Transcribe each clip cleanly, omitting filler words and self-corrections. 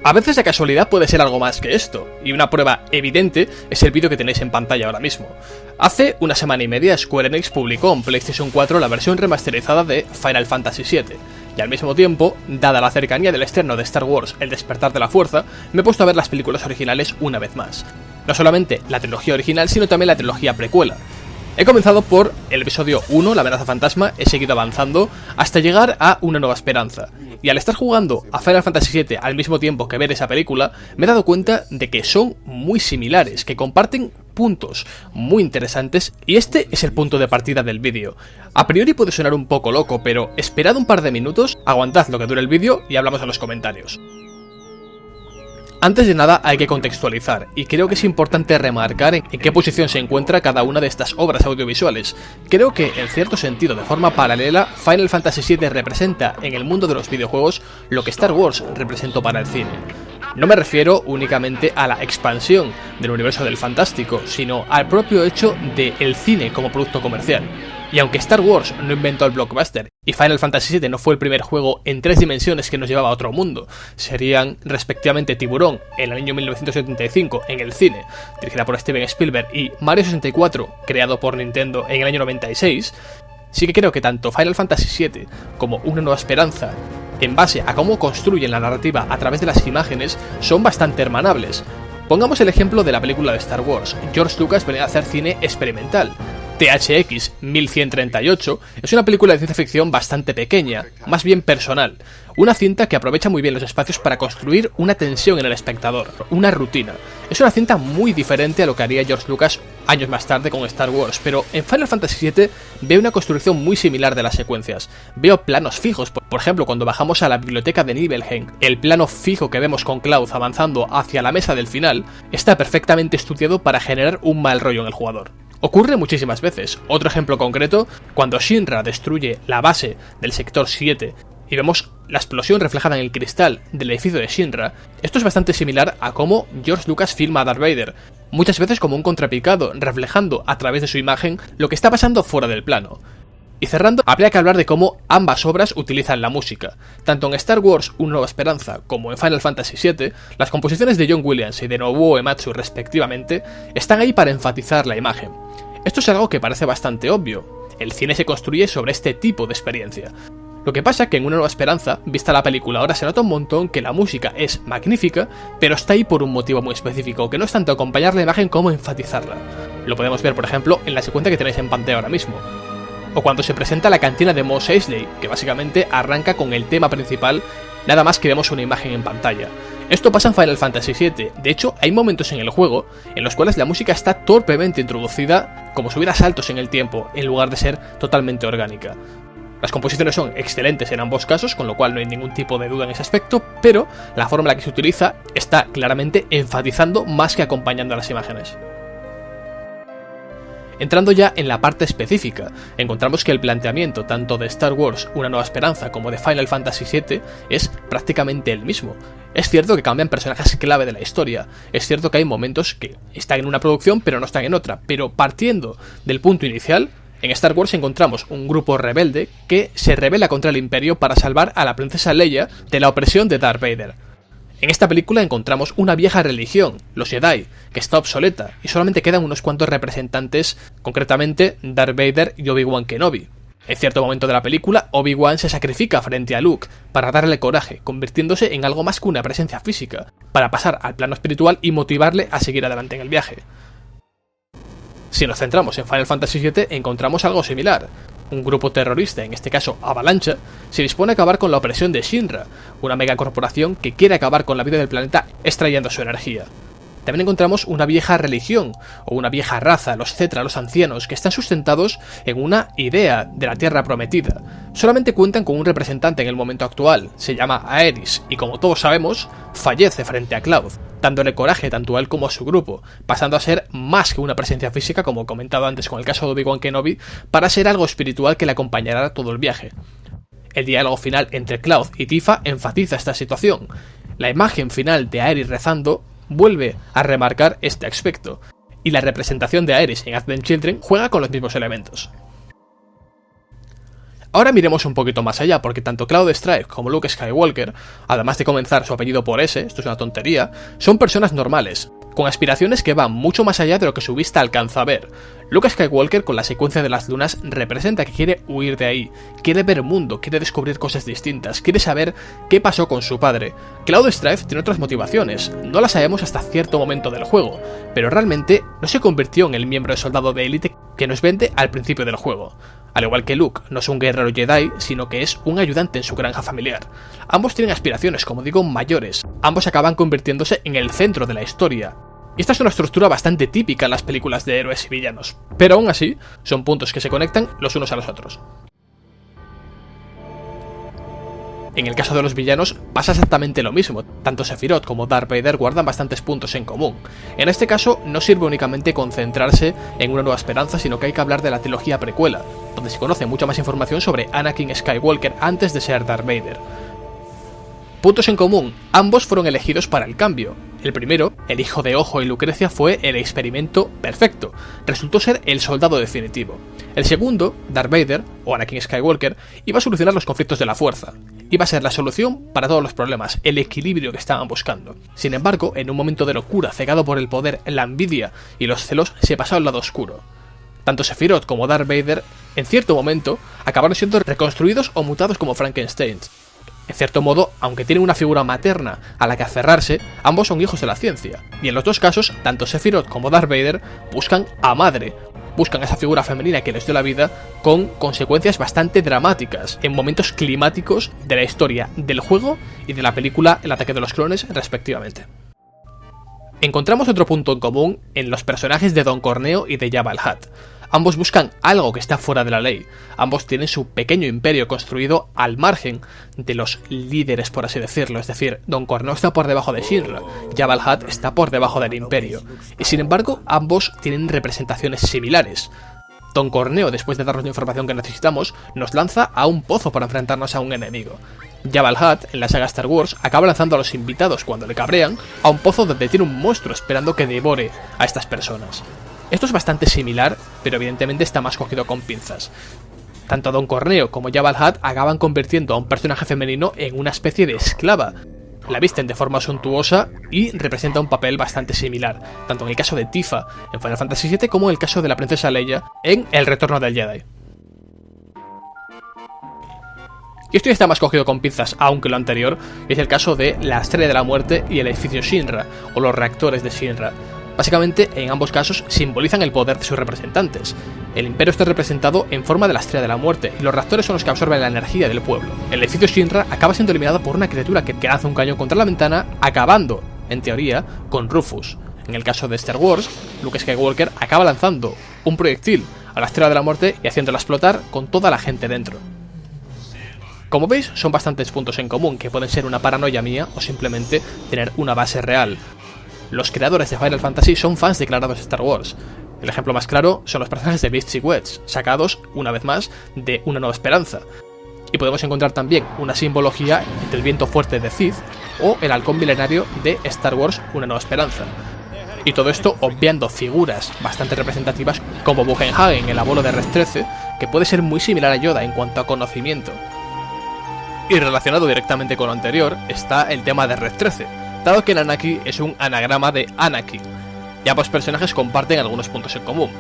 A veces la casualidad puede ser algo más que esto, y una prueba evidente es el vídeo que tenéis en pantalla ahora mismo. Hace una semana y media Square Enix publicó en PlayStation 4 la versión remasterizada de Final Fantasy VII, y al mismo tiempo, dada la cercanía del estreno de Star Wars El Despertar de la Fuerza, me he puesto a ver las películas originales una vez más. No solamente la trilogía original, sino también la trilogía precuela. He comenzado por el episodio 1, La amenaza fantasma, he seguido avanzando hasta llegar a Una nueva esperanza. Y al estar jugando a Final Fantasy VII al mismo tiempo que ver esa película, me he dado cuenta de que son muy similares, que comparten puntos muy interesantes, y este es el punto de partida del vídeo. A priori puede sonar un poco loco, pero esperad un par de minutos, aguantad lo que dure el vídeo y hablamos en los comentarios. Antes de nada hay que contextualizar, y creo que es importante remarcar en qué posición se encuentra cada una de estas obras audiovisuales. Creo que, en cierto sentido, de forma paralela, Final Fantasy VII representa en el mundo de los videojuegos lo que Star Wars representó para el cine. No me refiero únicamente a la expansión del universo del fantástico, sino al propio hecho del cine como producto comercial. Y aunque Star Wars no inventó el blockbuster y Final Fantasy VII no fue el primer juego en 3 dimensiones que nos llevaba a otro mundo, serían respectivamente Tiburón en el año 1975 en el cine, dirigida por Steven Spielberg, y Mario 64, creado por Nintendo en el año 96, sí que creo que tanto Final Fantasy VII como Una nueva esperanza, en base a cómo construyen la narrativa a través de las imágenes, son bastante hermanables. Pongamos el ejemplo de la película de Star Wars. George Lucas venía a hacer cine experimental. THX 1138 es una película de ciencia ficción bastante pequeña, más bien personal, una cinta que aprovecha muy bien los espacios para construir una tensión en el espectador, una rutina. Es una cinta muy diferente a lo que haría George Lucas años más tarde con Star Wars, pero en Final Fantasy VII veo una construcción muy similar de las secuencias. Veo planos fijos, por ejemplo cuando bajamos a la biblioteca de Nibelheim, el plano fijo que vemos con Cloud avanzando hacia la mesa del final está perfectamente estudiado para generar un mal rollo en el jugador. Ocurre muchísimas veces. Otro ejemplo concreto, cuando Shinra destruye la base del sector 7 y vemos la explosión reflejada en el cristal del edificio de Shinra, esto es bastante similar a cómo George Lucas filma a Darth Vader, muchas veces como un contrapicado, reflejando a través de su imagen lo que está pasando fuera del plano. Y cerrando, habría que hablar de cómo ambas obras utilizan la música. Tanto en Star Wars Una nueva esperanza como en Final Fantasy VII, las composiciones de John Williams y de Nobuo Uematsu respectivamente están ahí para enfatizar la imagen. Esto es algo que parece bastante obvio. El cine se construye sobre este tipo de experiencia. Lo que pasa es que en Una nueva esperanza, vista la película ahora, se nota un montón que la música es magnífica, pero está ahí por un motivo muy específico, que no es tanto acompañar la imagen como enfatizarla. Lo podemos ver, por ejemplo, en la secuencia que tenéis en pantalla ahora mismo. O cuando se presenta la cantina de Mos Eisley, que básicamente arranca con el tema principal, nada más que vemos una imagen en pantalla. Esto pasa en Final Fantasy VII, de hecho hay momentos en el juego en los cuales la música está torpemente introducida, como si hubiera saltos en el tiempo, en lugar de ser totalmente orgánica. Las composiciones son excelentes en ambos casos, con lo cual no hay ningún tipo de duda en ese aspecto, pero la forma en la que se utiliza está claramente enfatizando más que acompañando a las imágenes. Entrando ya en la parte específica, encontramos que el planteamiento tanto de Star Wars Una nueva esperanza como de Final Fantasy VII es prácticamente el mismo. Es cierto que cambian personajes clave de la historia, es cierto que hay momentos que están en una producción pero no están en otra, pero partiendo del punto inicial, en Star Wars encontramos un grupo rebelde que se rebela contra el Imperio para salvar a la princesa Leia de la opresión de Darth Vader. En esta película encontramos una vieja religión, los Jedi, que está obsoleta y solamente quedan unos cuantos representantes, concretamente Darth Vader y Obi-Wan Kenobi. En cierto momento de la película, Obi-Wan se sacrifica frente a Luke para darle coraje, convirtiéndose en algo más que una presencia física, para pasar al plano espiritual y motivarle a seguir adelante en el viaje. Si nos centramos en Final Fantasy VII, encontramos algo similar. Un grupo terrorista, en este caso Avalancha, se dispone a acabar con la opresión de Shinra, una megacorporación que quiere acabar con la vida del planeta extrayendo su energía. También encontramos una vieja religión, o una vieja raza, los Cetra, los ancianos, que están sustentados en una idea de la Tierra Prometida. Solamente cuentan con un representante en el momento actual, se llama Aerys, y como todos sabemos, fallece frente a Cloud, dándole coraje tanto a él como a su grupo, pasando a ser más que una presencia física, como comentado antes con el caso de Obi-Wan Kenobi, para ser algo espiritual que le acompañará todo el viaje. El diálogo final entre Cloud y Tifa enfatiza esta situación. La imagen final de Aerys rezando vuelve a remarcar este aspecto, y la representación de Aerys en Advent Children juega con los mismos elementos. Ahora miremos un poquito más allá, porque tanto Cloud Strife como Luke Skywalker, además de comenzar su apellido por S, esto es una tontería, son personas normales, con aspiraciones que van mucho más allá de lo que su vista alcanza a ver. Luke Skywalker, con la secuencia de las lunas, representa que quiere huir de ahí, quiere ver el mundo, quiere descubrir cosas distintas, quiere saber qué pasó con su padre. Cloud Strife tiene otras motivaciones, no las sabemos hasta cierto momento del juego, pero realmente no se convirtió en el miembro de soldado de élite que nos vende al principio del juego. Al igual que Luke, no es un guerrero Jedi, sino que es un ayudante en su granja familiar. Ambos tienen aspiraciones, como digo, mayores. Ambos acaban convirtiéndose en el centro de la historia. Y esta es una estructura bastante típica en las películas de héroes y villanos, pero aún así, son puntos que se conectan los unos a los otros. En el caso de los villanos pasa exactamente lo mismo, tanto Sephiroth como Darth Vader guardan bastantes puntos en común. En este caso no sirve únicamente concentrarse en Una Nueva Esperanza, sino que hay que hablar de la trilogía precuela, donde se conoce mucha más información sobre Anakin Skywalker antes de ser Darth Vader. Puntos en común, ambos fueron elegidos para el cambio. El primero, el hijo de Ojo y Lucrecia, fue el experimento perfecto, resultó ser el soldado definitivo. El segundo, Darth Vader, o Anakin Skywalker, iba a solucionar los conflictos de la fuerza. Iba a ser la solución para todos los problemas, el equilibrio que estaban buscando. Sin embargo, en un momento de locura, cegado por el poder, la envidia y los celos, se pasó al lado oscuro. Tanto Sephiroth como Darth Vader, en cierto momento, acabaron siendo reconstruidos o mutados como Frankenstein. En cierto modo, aunque tienen una figura materna a la que aferrarse, ambos son hijos de la ciencia. Y en los dos casos, tanto Sephiroth como Darth Vader buscan a madre, buscan a esa figura femenina que les dio la vida, con consecuencias bastante dramáticas en momentos climáticos de la historia del juego y de la película El Ataque de los Clones, respectivamente. Encontramos otro punto en común en los personajes de Don Corneo y de Jabba el Hutt. Ambos buscan algo que está fuera de la ley, ambos tienen su pequeño imperio construido al margen de los líderes, por así decirlo, es decir, Don Corneo está por debajo de Shinra, Jabba el Hutt está por debajo del imperio, y sin embargo ambos tienen representaciones similares. Don Corneo, después de darnos la información que necesitamos, nos lanza a un pozo para enfrentarnos a un enemigo. Jabba el Hutt, en la saga Star Wars, acaba lanzando a los invitados, cuando le cabrean, a un pozo donde tiene un monstruo esperando que devore a estas personas. Esto es bastante similar, pero evidentemente está más cogido con pinzas. Tanto Don Corneo como Jabba el Hutt acaban convirtiendo a un personaje femenino en una especie de esclava. La visten de forma suntuosa y representa un papel bastante similar, tanto en el caso de Tifa en Final Fantasy VII como en el caso de la princesa Leia en El Retorno del Jedi. Y esto ya está más cogido con pinzas aún que lo anterior, y es el caso de la Estrella de la Muerte y el edificio Shinra, o los reactores de Shinra. Básicamente, en ambos casos, simbolizan el poder de sus representantes. El imperio está representado en forma de la Estrella de la Muerte, y los reactores son los que absorben la energía del pueblo. El edificio Shinra acaba siendo eliminado por una criatura que lanza un cañón contra la ventana, acabando, en teoría, con Rufus. En el caso de Star Wars, Luke Skywalker acaba lanzando un proyectil a la Estrella de la Muerte y haciéndola explotar con toda la gente dentro. Como veis, son bastantes puntos en común, que pueden ser una paranoia mía o simplemente tener una base real. Los creadores de Final Fantasy son fans declarados de Star Wars. El ejemplo más claro son los personajes de Beasts y Wedge, sacados, una vez más, de Una Nueva Esperanza. Y podemos encontrar también una simbología entre el viento fuerte de Sith o el halcón milenario de Star Wars Una Nueva Esperanza. Y todo esto obviando figuras bastante representativas como Bugenhagen, el abuelo de Red 13, que puede ser muy similar a Yoda en cuanto a conocimiento. Y relacionado directamente con lo anterior está el tema de Red 13, dado que Nanaki es un anagrama de Anakin, y ambos personajes comparten algunos puntos en común.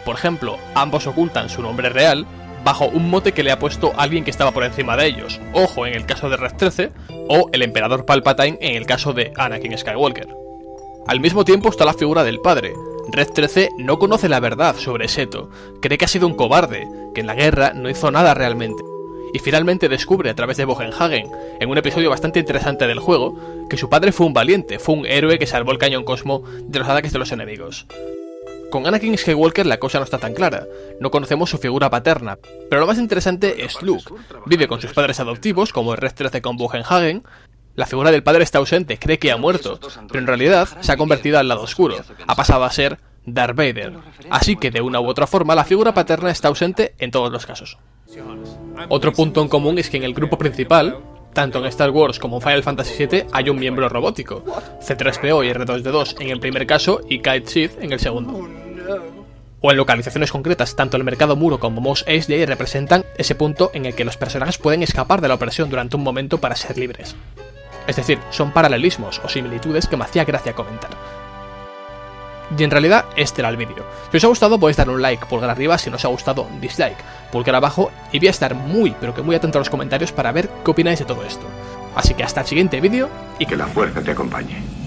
Por ejemplo, ambos ocultan su nombre real bajo un mote que le ha puesto alguien que estaba por encima de ellos, Ojo en el caso de Red 13, o el emperador Palpatine en el caso de Anakin Skywalker. Al mismo tiempo está la figura del padre. Red 13 no conoce la verdad sobre Seto, cree que ha sido un cobarde, que en la guerra no hizo nada realmente. Y finalmente descubre a través de Bugenhagen, en un episodio bastante interesante del juego, que su padre fue un valiente, fue un héroe que salvó el cañón Cosmo de los ataques de los enemigos. Con Anakin Skywalker la cosa no está tan clara, no conocemos su figura paterna, pero lo más interesante es Luke. Vive con sus padres adoptivos, como el Red 13 con Bugenhagen. La figura del padre está ausente, cree que ha muerto, pero en realidad se ha convertido al lado oscuro, ha pasado a ser Darth Vader. Así que de una u otra forma la figura paterna está ausente en todos los casos. Otro punto en común es que en el grupo principal, tanto en Star Wars como en Final Fantasy VII, hay un miembro robótico, C3PO y R2D2 en el primer caso y Kite Sith en el segundo. o en localizaciones concretas, tanto el mercado Muro como Mos Eisley representan ese punto en el que los personajes pueden escapar de la opresión durante un momento para ser libres. Es decir, son paralelismos o similitudes que me hacía gracia comentar. Y en realidad este era el vídeo. Si os ha gustado podéis darle un like, pulgar arriba; si no os ha gustado, dislike, pulgar abajo, y voy a estar muy atento a los comentarios para ver qué opináis de todo esto. Así que hasta el siguiente vídeo y que la fuerza te acompañe.